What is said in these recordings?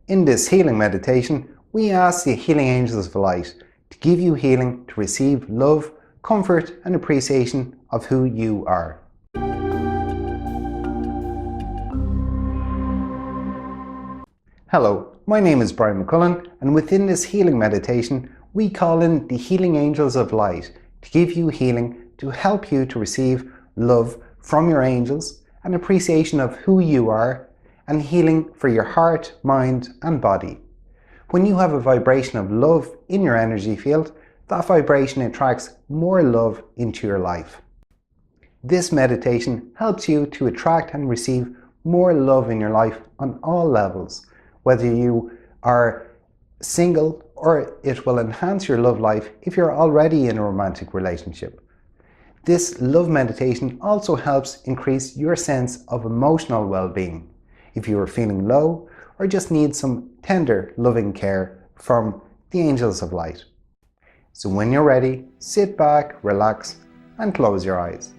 In this healing meditation, we ask the healing angels of light to give you healing to receive love, comfort, and appreciation of who you are. Hello, my name is Brian McCullen, and within this healing meditation, we call in the healing angels of light to give you healing to help you to receive love from your angels, an appreciation of who you are, and healing for your heart, mind, and body. When you have a vibration of love in your energy field, that vibration attracts more love into your life. This meditation helps you to attract and receive more love in your life on all levels, whether you are single or it will enhance your love life if you're already in a romantic relationship. This love meditation also helps increase your sense of emotional well-being if you are feeling low or just need some tender, loving care from the angels of light. So when you're ready, sit back, relax, and close your eyes.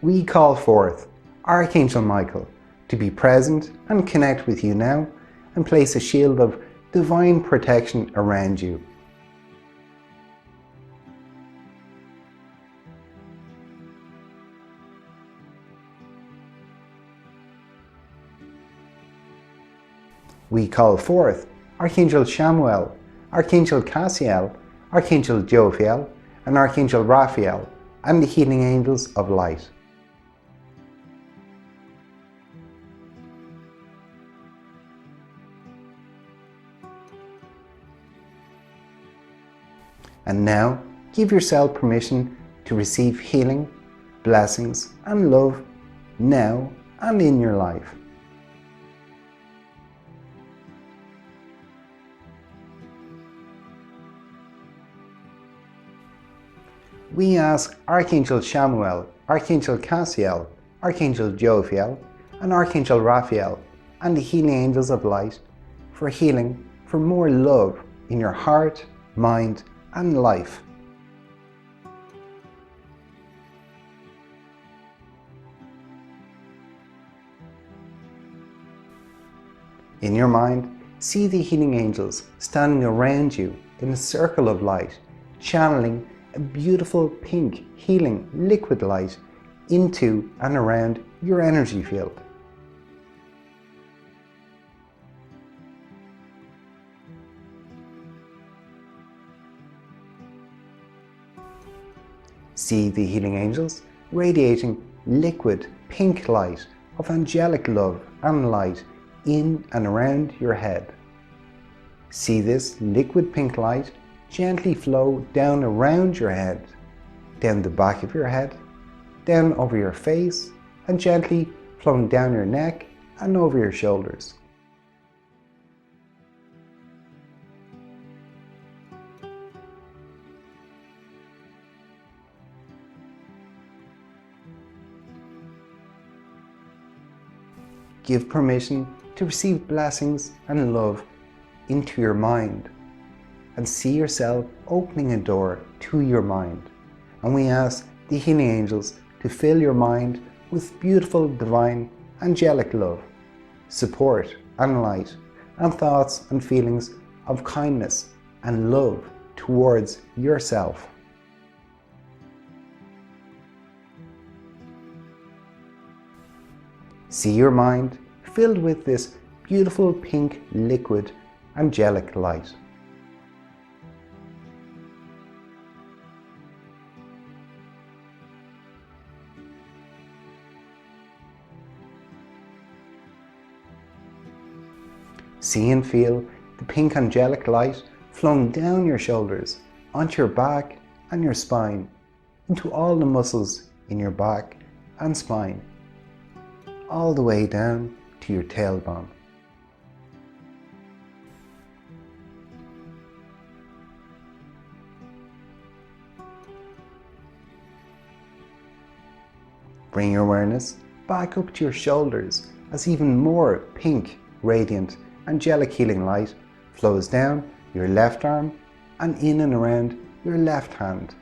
We call forth Archangel Michael to be present and connect with you now and place a shield of divine protection around you. We call forth Archangel Samuel, Archangel Cassiel, Archangel Jophiel, and Archangel Raphael, and the healing angels of light. And now, give yourself permission to receive healing, blessings, and love now and in your life. We ask Archangel Samuel, Archangel Cassiel, Archangel Jophiel, and Archangel Raphael, and the healing angels of light for healing, for more love in your heart, mind, and life. In your mind, see the healing angels standing around you in a circle of light, channeling a beautiful pink healing liquid light into and around your energy field. See the healing angels radiating liquid pink light of angelic love and light in and around your head. See this liquid pink light gently flow down around your head, down the back of your head, down over your face, and gently flowing down your neck and over your shoulders. Give permission to receive blessings and love into your mind, and see yourself opening a door to your mind. And we ask the healing angels to fill your mind with beautiful, divine, angelic love, support and light, and thoughts and feelings of kindness and love towards yourself. See your mind filled with this beautiful pink liquid angelic light. See and feel the pink angelic light flowing down your shoulders, onto your back and your spine, into all the muscles in your back and spine, all the way down to your tailbone. Bring your awareness back up to your shoulders as even more pink, radiant, angelic healing light flows down your left arm and in and around your left hand.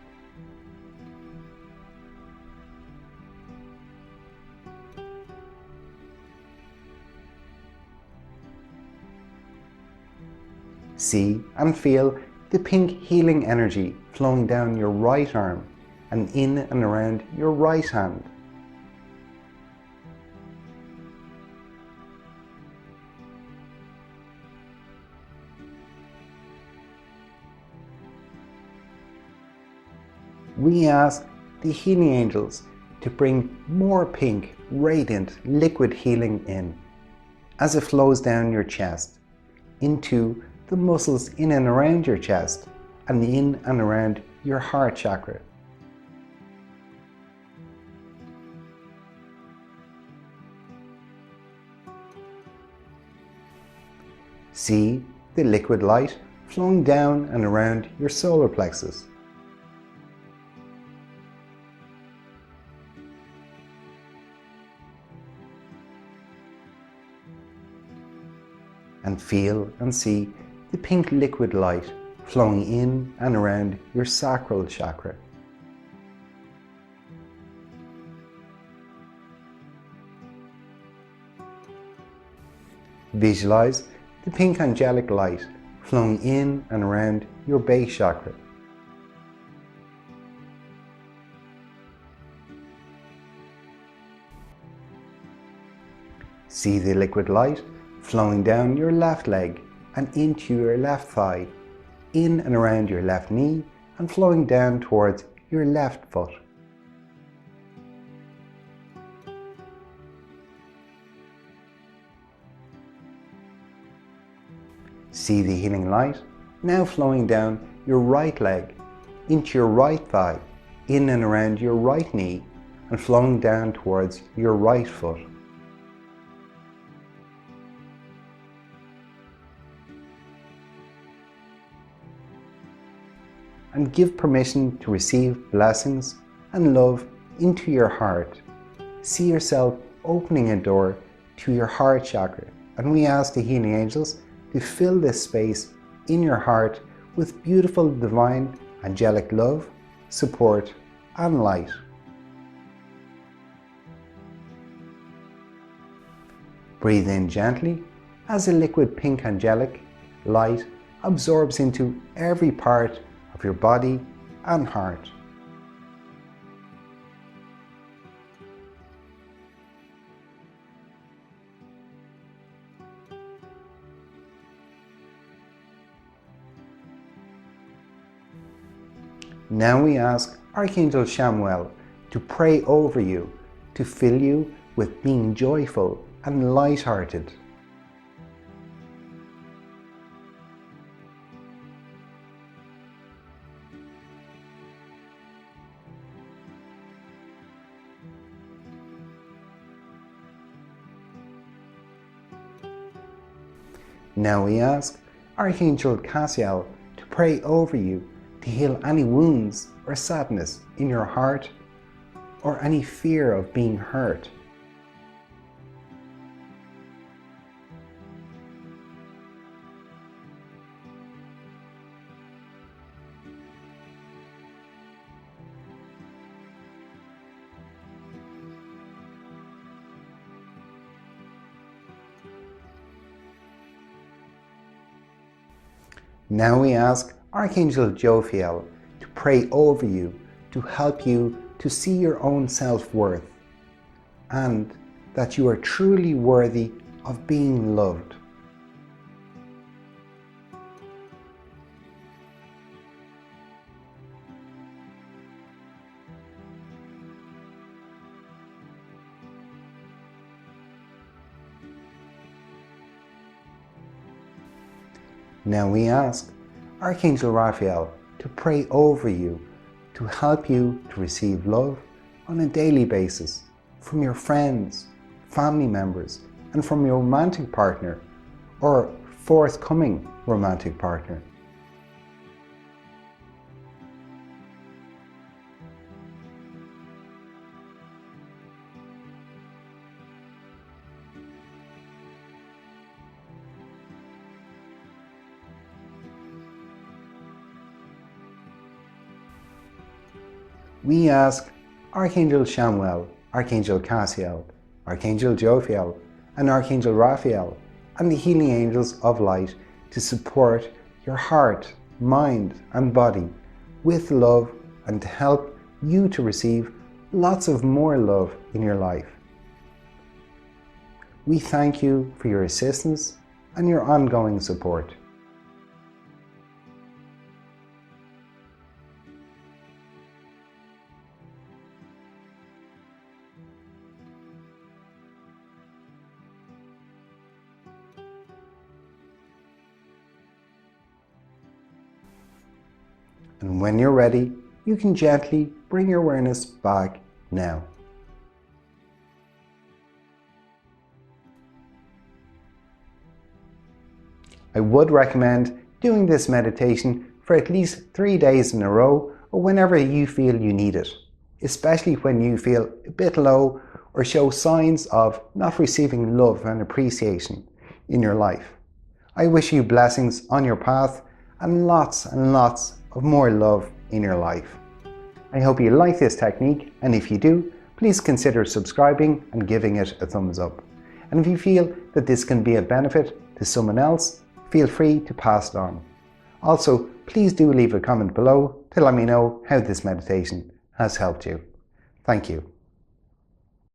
See and feel the pink healing energy flowing down your right arm and in and around your right hand. We ask the healing angels to bring more pink, radiant, liquid healing in as it flows down your chest, into the muscles in and around your chest and in and around your heart chakra. See the liquid light flowing down and around your solar plexus. And feel and see the pink liquid light flowing in and around your sacral chakra. Visualize the pink angelic light flowing in and around your base chakra. See the liquid light flowing down your left leg and into your left thigh, in and around your left knee, and flowing down towards your left foot. See the healing light now flowing down your right leg, into your right thigh, in and around your right knee, and flowing down towards your right foot. And give permission to receive blessings and love into your heart. See yourself opening a door to your heart chakra, and we ask the healing angels to fill this space in your heart with beautiful divine angelic love, support and light. Breathe in gently as a liquid pink angelic light absorbs into every part of your body and heart. Now we ask Archangel Raphael to pray over you, to fill you with being joyful and light-hearted. Now we ask Archangel Cassiel to pray over you to heal any wounds or sadness in your heart or any fear of being hurt. Now we ask Archangel Jophiel to pray over you, to help you to see your own self-worth and that you are truly worthy of being loved. Now we ask Archangel Raphael to pray over you, to help you to receive love on a daily basis from your friends, family members, and from your romantic partner or forthcoming romantic partner. We ask Archangel Raphael, Archangel Cassiel, Archangel Jophiel, and Archangel Raphael, and the healing angels of light to support your heart, mind, and body with love and to help you to receive lots of more love in your life. We thank you for your assistance and your ongoing support. And when you're ready, you can gently bring your awareness back now. I would recommend doing this meditation for at least 3 days in a row or whenever you feel you need it, especially when you feel a bit low or show signs of not receiving love and appreciation in your life. I wish you blessings on your path and lots of more love in your life. I hope you like this technique, and if you do, please consider subscribing and giving it a thumbs up. And if you feel that this can be a benefit to someone else, feel free to pass it on. Also, please do leave a comment below to let me know how this meditation has helped you. Thank you.